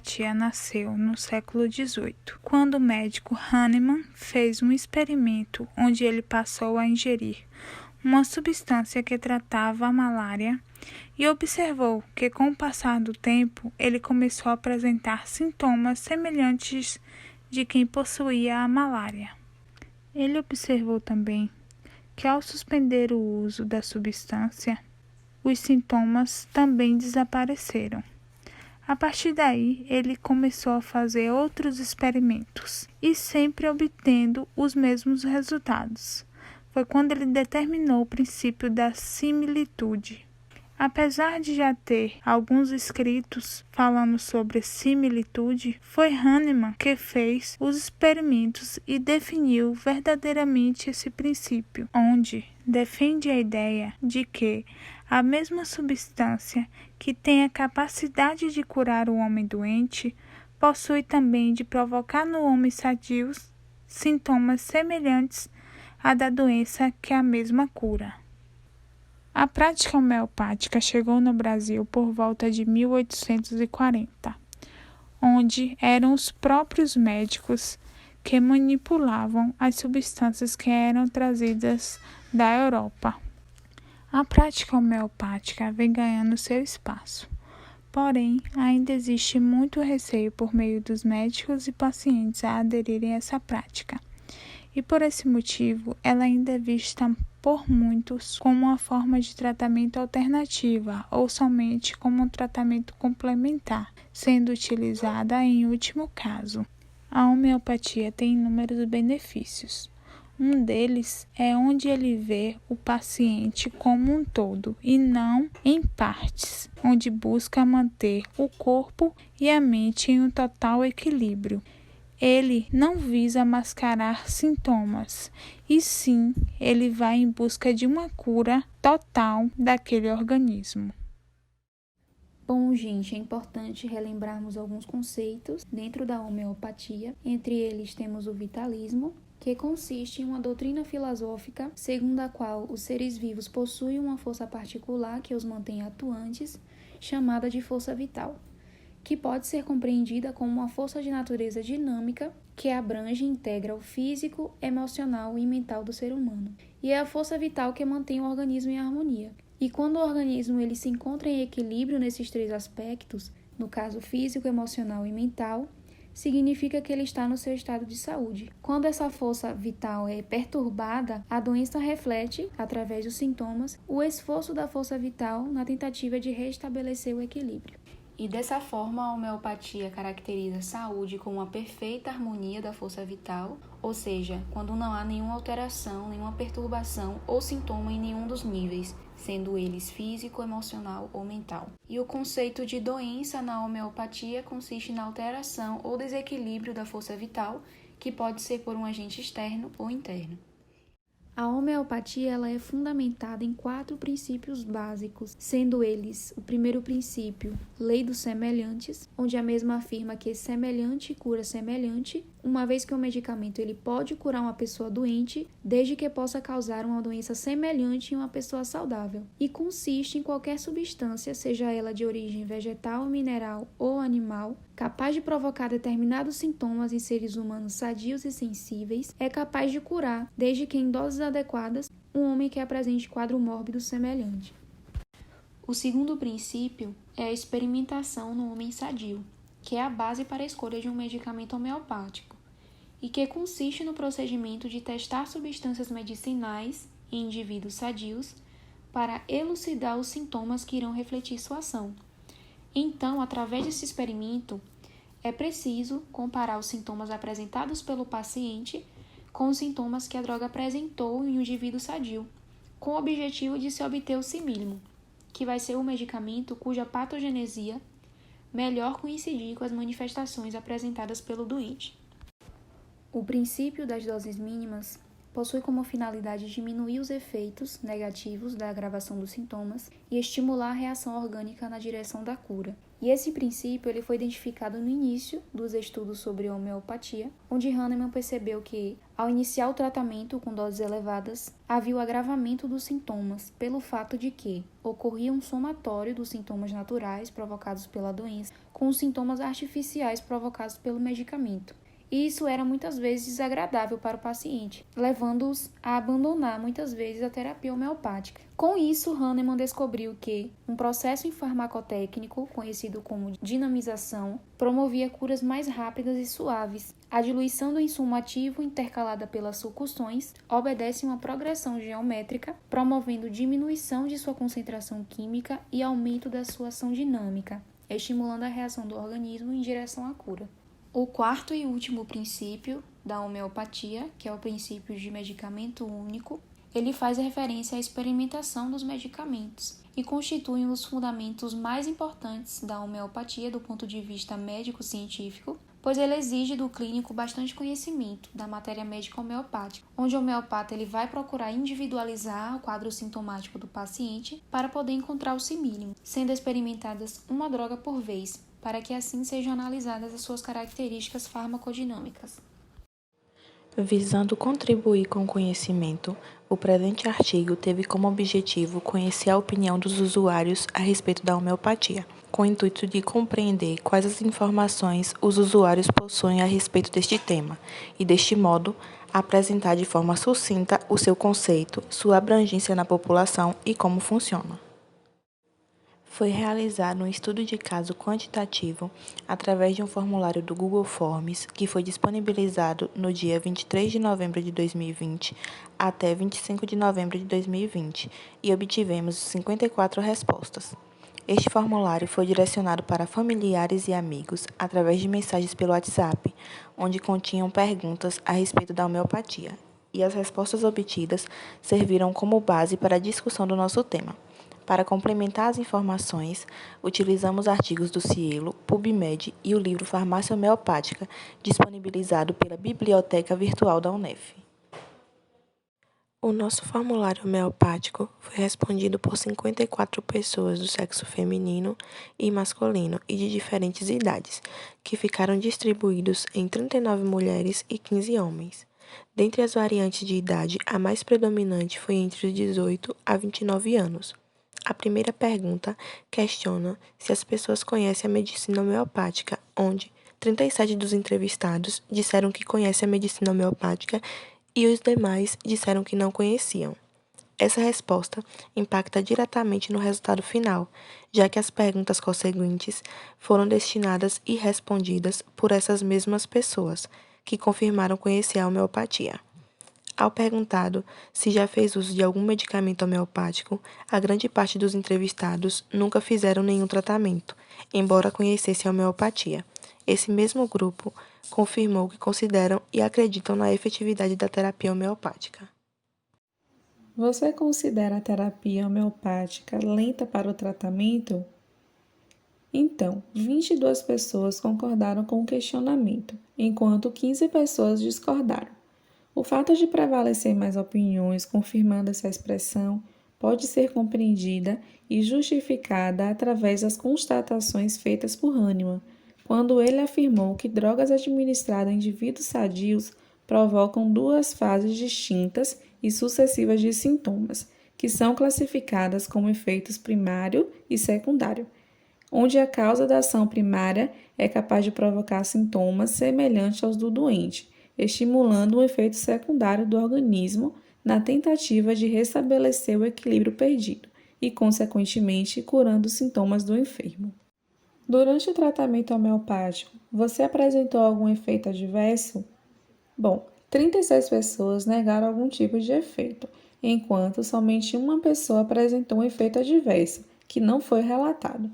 homeopatia nasceu no século XVIII, quando o médico Hahnemann fez um experimento onde ele passou a ingerir uma substância que tratava a malária e observou que, com o passar do tempo, ele começou a apresentar sintomas semelhantes de quem possuía a malária. Ele observou também que, ao suspender o uso da substância, os sintomas também desapareceram. A partir daí, ele começou a fazer outros experimentos e sempre obtendo os mesmos resultados. Foi quando ele determinou o princípio da similitude. Apesar de já ter alguns escritos falando sobre similitude, foi Hahnemann que fez os experimentos e definiu verdadeiramente esse princípio, onde defende a ideia de que a mesma substância que tem a capacidade de curar o homem doente possui também de provocar no homem sadio sintomas semelhantes à da doença que a mesma cura. A prática homeopática chegou no Brasil por volta de 1840, onde eram os próprios médicos que manipulavam as substâncias que eram trazidas da Europa. A prática homeopática vem ganhando seu espaço, porém ainda existe muito receio por meio dos médicos e pacientes a aderirem a essa prática. E por esse motivo, ela ainda é vista por muitos como uma forma de tratamento alternativa ou somente como um tratamento complementar, sendo utilizada em último caso. A homeopatia tem inúmeros benefícios. Um deles é onde ele vê o paciente como um todo e não em partes, onde busca manter o corpo e a mente em um total equilíbrio. Ele não visa mascarar sintomas, e sim, ele vai em busca de uma cura total daquele organismo. Bom, gente, é importante relembrarmos alguns conceitos dentro da homeopatia. Entre eles temos o vitalismo, que consiste em uma doutrina filosófica segundo a qual os seres vivos possuem uma força particular que os mantém atuantes, chamada de força vital, que pode ser compreendida como uma força de natureza dinâmica que abrange e integra o físico, emocional e mental do ser humano. E é a força vital que mantém o organismo em harmonia. E quando o organismo ele se encontra em equilíbrio nesses três aspectos, no caso físico, emocional e mental, significa que ele está no seu estado de saúde. Quando essa força vital é perturbada, a doença reflete, através dos sintomas, o esforço da força vital na tentativa de restabelecer o equilíbrio. E dessa forma, a homeopatia caracteriza a saúde como uma perfeita harmonia da força vital, ou seja, quando não há nenhuma alteração, nenhuma perturbação ou sintoma em nenhum dos níveis, sendo eles físico, emocional ou mental. E o conceito de doença na homeopatia consiste na alteração ou desequilíbrio da força vital, que pode ser por um agente externo ou interno. A homeopatia ela é fundamentada em 4 princípios básicos, sendo eles o primeiro princípio, lei dos semelhantes, onde a mesma afirma que semelhante cura semelhante, uma vez que o medicamento ele pode curar uma pessoa doente, desde que possa causar uma doença semelhante em uma pessoa saudável, e consiste em qualquer substância, seja ela de origem vegetal, mineral ou animal, capaz de provocar determinados sintomas em seres humanos sadios e sensíveis, é capaz de curar, desde que em doses adequadas, um homem que apresente quadro mórbido semelhante. O segundo princípio é a experimentação no homem sadio, que é a base para a escolha de um medicamento homeopático, e que consiste no procedimento de testar substâncias medicinais em indivíduos sadios para elucidar os sintomas que irão refletir sua ação. Então, através desse experimento, é preciso comparar os sintomas apresentados pelo paciente com os sintomas que a droga apresentou em um indivíduo sadio, com o objetivo de se obter o simílimo, que vai ser o medicamento cuja patogenesia melhor coincidir com as manifestações apresentadas pelo doente. O princípio das doses mínimas possui como finalidade diminuir os efeitos negativos da agravação dos sintomas e estimular a reação orgânica na direção da cura. E esse princípio ele foi identificado no início dos estudos sobre homeopatia, onde Hahnemann percebeu que, ao iniciar o tratamento com doses elevadas, havia o agravamento dos sintomas, pelo fato de que ocorria um somatório dos sintomas naturais provocados pela doença com os sintomas artificiais provocados pelo medicamento. E isso era muitas vezes desagradável para o paciente, levando-os a abandonar muitas vezes a terapia homeopática. Com isso, Hahnemann descobriu que um processo farmacotécnico, conhecido como dinamização, promovia curas mais rápidas e suaves. A diluição do insumo ativo, intercalada pelas succussões, obedece a uma progressão geométrica, promovendo diminuição de sua concentração química e aumento da sua ação dinâmica, estimulando a reação do organismo em direção à cura. O quarto e último princípio da homeopatia, que é o princípio de medicamento único, ele faz referência à experimentação dos medicamentos e constitui um dos fundamentos mais importantes da homeopatia do ponto de vista médico-científico, pois ele exige do clínico bastante conhecimento da matéria médica homeopática, onde o homeopata ele vai procurar individualizar o quadro sintomático do paciente para poder encontrar o simílimo, sendo experimentadas uma droga por vez, para que assim sejam analisadas as suas características farmacodinâmicas. Visando contribuir com o conhecimento, o presente artigo teve como objetivo conhecer a opinião dos usuários a respeito da homeopatia, com o intuito de compreender quais as informações os usuários possuem a respeito deste tema e, deste modo, apresentar de forma sucinta o seu conceito, sua abrangência na população e como funciona. Foi realizado um estudo de caso quantitativo através de um formulário do Google Forms que foi disponibilizado no dia 23 de novembro de 2020 até 25 de novembro de 2020 e obtivemos 54 respostas. Este formulário foi direcionado para familiares e amigos através de mensagens pelo WhatsApp, onde continham perguntas a respeito da homeopatia, e as respostas obtidas serviram como base para a discussão do nosso tema. Para complementar as informações, utilizamos artigos do Cielo, PubMed e o livro Farmácia Homeopática, disponibilizado pela Biblioteca Virtual da UNEF. O nosso formulário homeopático foi respondido por 54 pessoas do sexo feminino e masculino e de diferentes idades, que ficaram distribuídos em 39 mulheres e 15 homens. Dentre as variantes de idade, a mais predominante foi entre os 18 a 29 anos. A primeira pergunta questiona se as pessoas conhecem a medicina homeopática, onde 37 dos entrevistados disseram que conhecem a medicina homeopática e os demais disseram que não conheciam. Essa resposta impacta diretamente no resultado final, já que as perguntas conseguintes foram destinadas e respondidas por essas mesmas pessoas, que confirmaram conhecer a homeopatia. Ao perguntado se já fez uso de algum medicamento homeopático, a grande parte dos entrevistados nunca fizeram nenhum tratamento, embora conhecesse a homeopatia. Esse mesmo grupo confirmou que consideram e acreditam na efetividade da terapia homeopática. Você considera a terapia homeopática lenta para o tratamento? Então, 22 pessoas concordaram com o questionamento, enquanto 15 pessoas discordaram. O fato de prevalecer mais opiniões confirmando essa expressão pode ser compreendida e justificada através das constatações feitas por Hahnemann, quando ele afirmou que drogas administradas a indivíduos sadios provocam duas fases distintas e sucessivas de sintomas, que são classificadas como efeitos primário e secundário, onde a causa da ação primária é capaz de provocar sintomas semelhantes aos do doente, estimulando um efeito secundário do organismo na tentativa de restabelecer o equilíbrio perdido e, consequentemente, curando os sintomas do enfermo. Durante o tratamento homeopático, você apresentou algum efeito adverso? Bom, 36 pessoas negaram algum tipo de efeito, enquanto somente uma pessoa apresentou um efeito adverso, que não foi relatado.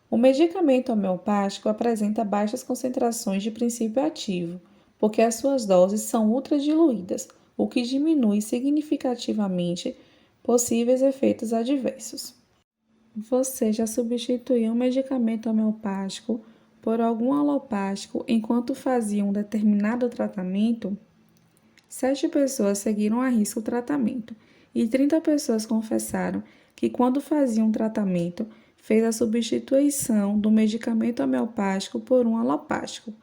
O medicamento homeopático apresenta baixas concentrações de princípio ativo, porque as suas doses são ultradiluídas, o que diminui significativamente possíveis efeitos adversos. Você já substituiu um medicamento homeopático por algum alopático enquanto fazia um determinado tratamento? 7 pessoas seguiram à risca o tratamento e 30 pessoas confessaram que, quando faziam um tratamento, fez a substituição do medicamento homeopático por um alopático.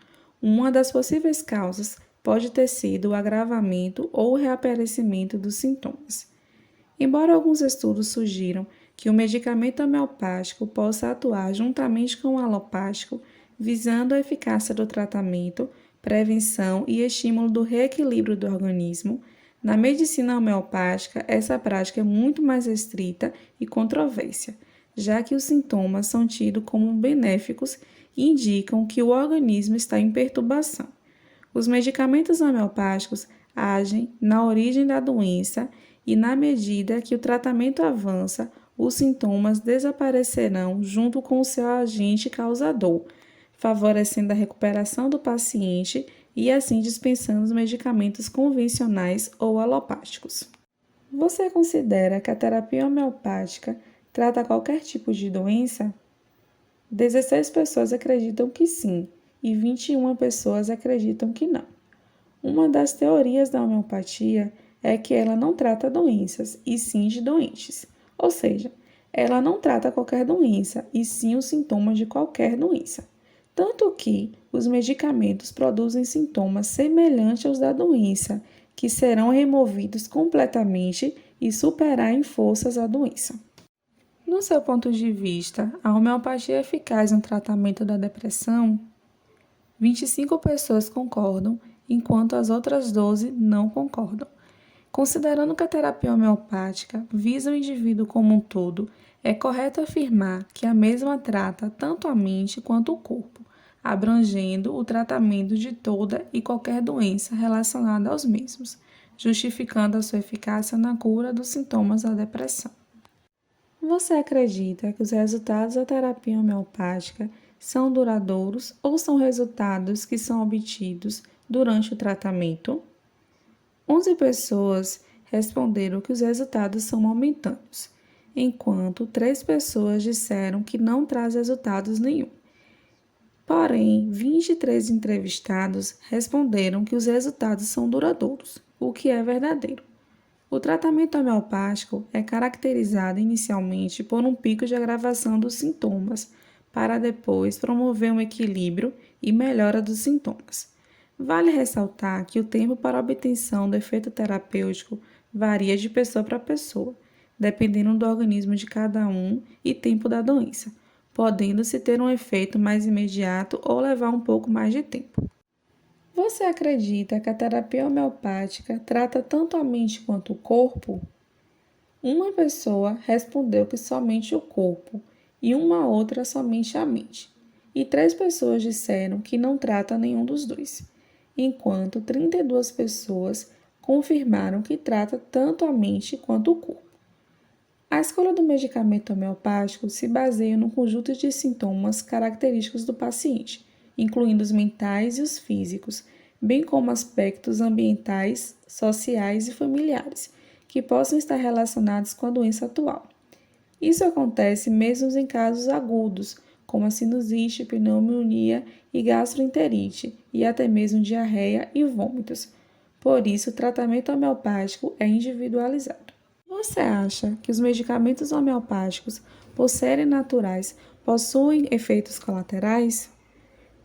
Uma das possíveis causas pode ter sido o agravamento ou o reaparecimento dos sintomas. Embora alguns estudos sugiram que o medicamento homeopático possa atuar juntamente com o alopático, visando a eficácia do tratamento, prevenção e estímulo do reequilíbrio do organismo, na medicina homeopática essa prática é muito mais restrita e controversa, já que os sintomas são tidos como benéficos e indicam que o organismo está em perturbação. Os medicamentos homeopáticos agem na origem da doença e, na medida que o tratamento avança, os sintomas desaparecerão junto com o seu agente causador, favorecendo a recuperação do paciente e assim dispensando os medicamentos convencionais ou alopáticos. Você considera que a terapia homeopática trata qualquer tipo de doença? 16 pessoas acreditam que sim e 21 pessoas acreditam que não. Uma das teorias da homeopatia é que ela não trata doenças, e sim de doentes. Ou seja, ela não trata qualquer doença, e sim os sintomas de qualquer doença. Tanto que os medicamentos produzem sintomas semelhantes aos da doença, que serão removidos completamente e superar em forças a doença. No seu ponto de vista, a homeopatia é eficaz no tratamento da depressão? 25 pessoas concordam, enquanto as outras 12 não concordam. Considerando que a terapia homeopática visa o indivíduo como um todo, é correto afirmar que a mesma trata tanto a mente quanto o corpo, abrangendo o tratamento de toda e qualquer doença relacionada aos mesmos, justificando a sua eficácia na cura dos sintomas da depressão. Você acredita que os resultados da terapia homeopática são duradouros ou são resultados que são obtidos durante o tratamento? 11 pessoas responderam que os resultados são momentâneos, enquanto 3 pessoas disseram que não traz resultados nenhum. Porém, 23 entrevistados responderam que os resultados são duradouros, o que é verdadeiro. O tratamento homeopático é caracterizado inicialmente por um pico de agravação dos sintomas, para depois promover um equilíbrio e melhora dos sintomas. Vale ressaltar que o tempo para a obtenção do efeito terapêutico varia de pessoa para pessoa, dependendo do organismo de cada um e tempo da doença, podendo-se ter um efeito mais imediato ou levar um pouco mais de tempo. Você acredita que a terapia homeopática trata tanto a mente quanto o corpo? Uma pessoa respondeu que somente o corpo e uma outra somente a mente, e 3 pessoas disseram que não trata nenhum dos dois, enquanto 32 pessoas confirmaram que trata tanto a mente quanto o corpo. A escolha do medicamento homeopático se baseia no conjunto de sintomas característicos do paciente, incluindo os mentais e os físicos, bem como aspectos ambientais, sociais e familiares, que possam estar relacionados com a doença atual. Isso acontece mesmo em casos agudos, como a sinusite, pneumonia e gastroenterite, e até mesmo diarreia e vômitos. Por isso, o tratamento homeopático é individualizado. Você acha que os medicamentos homeopáticos, por serem naturais, possuem efeitos colaterais?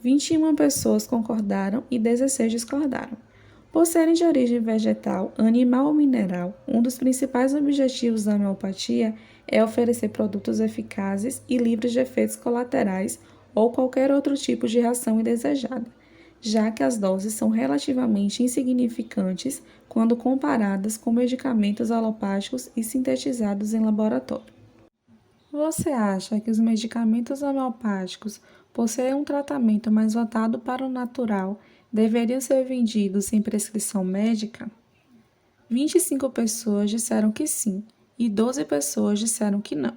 21 pessoas concordaram e 16 discordaram. Por serem de origem vegetal, animal ou mineral, um dos principais objetivos da homeopatia é oferecer produtos eficazes e livres de efeitos colaterais ou qualquer outro tipo de reação indesejada, já que as doses são relativamente insignificantes quando comparadas com medicamentos alopáticos e sintetizados em laboratório. Você acha que os medicamentos homeopáticos, por serem um tratamento mais voltado para o natural, deveriam ser vendidos sem prescrição médica? 25 pessoas disseram que sim e 12 pessoas disseram que não.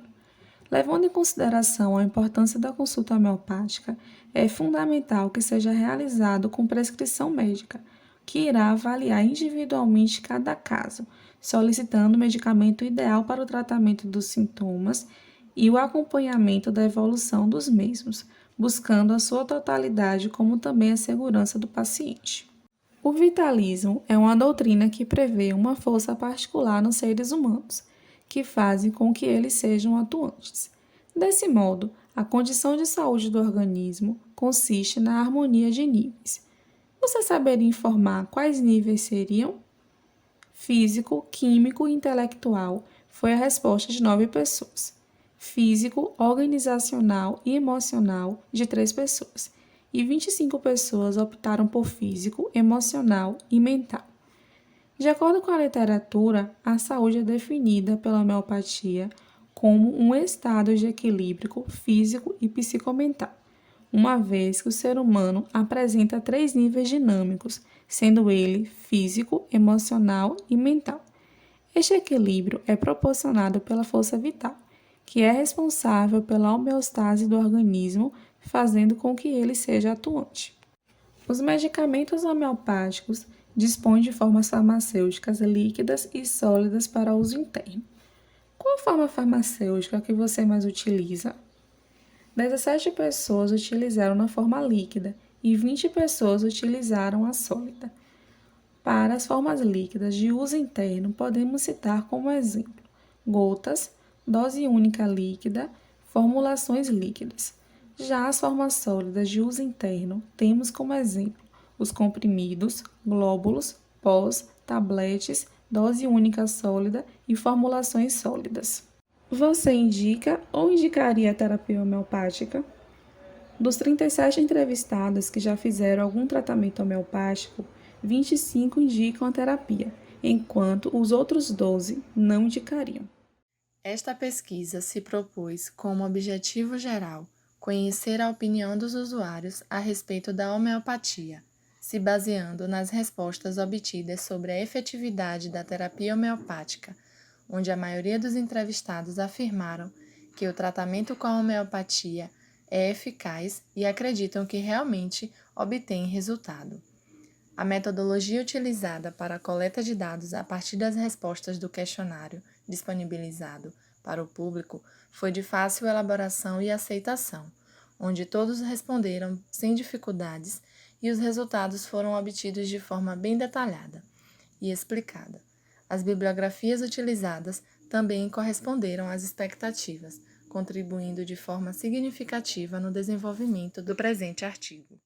Levando em consideração a importância da consulta homeopática, é fundamental que seja realizado com prescrição médica, que irá avaliar individualmente cada caso, solicitando o medicamento ideal para o tratamento dos sintomas e o acompanhamento da evolução dos mesmos, buscando a sua totalidade, como também a segurança do paciente. O vitalismo é uma doutrina que prevê uma força particular nos seres humanos, que fazem com que eles sejam atuantes. Desse modo, a condição de saúde do organismo consiste na harmonia de níveis. Você saberia informar quais níveis seriam? Físico, químico e intelectual foi a resposta de 9 pessoas. Físico, organizacional e emocional, de 3 pessoas. E 25 pessoas optaram por físico, emocional e mental. De acordo com a literatura, a saúde é definida pela homeopatia como um estado de equilíbrio físico e psicomental, uma vez que o ser humano apresenta 3 níveis dinâmicos, sendo ele físico, emocional e mental. Este equilíbrio é proporcionado pela força vital, que é responsável pela homeostase do organismo, fazendo com que ele seja atuante. Os medicamentos homeopáticos dispõem de formas farmacêuticas líquidas e sólidas para uso interno. Qual a forma farmacêutica que você mais utiliza? 17 pessoas utilizaram na forma líquida e 20 pessoas utilizaram a sólida. Para as formas líquidas de uso interno, podemos citar como exemplo gotas, dose única líquida, formulações líquidas. Já as formas sólidas de uso interno, temos como exemplo os comprimidos, glóbulos, pós, tabletes, dose única sólida e formulações sólidas. Você indica ou indicaria a terapia homeopática? Dos 37 entrevistados que já fizeram algum tratamento homeopático, 25 indicam a terapia, enquanto os outros 12 não indicariam. Esta pesquisa se propôs como objetivo geral conhecer a opinião dos usuários a respeito da homeopatia, se baseando nas respostas obtidas sobre a efetividade da terapia homeopática, onde a maioria dos entrevistados afirmaram que o tratamento com a homeopatia é eficaz e acreditam que realmente obtém resultado. A metodologia utilizada para a coleta de dados a partir das respostas do questionário disponibilizado para o público foi de fácil elaboração e aceitação, onde todos responderam sem dificuldades e os resultados foram obtidos de forma bem detalhada e explicada. As bibliografias utilizadas também corresponderam às expectativas, contribuindo de forma significativa no desenvolvimento do presente artigo.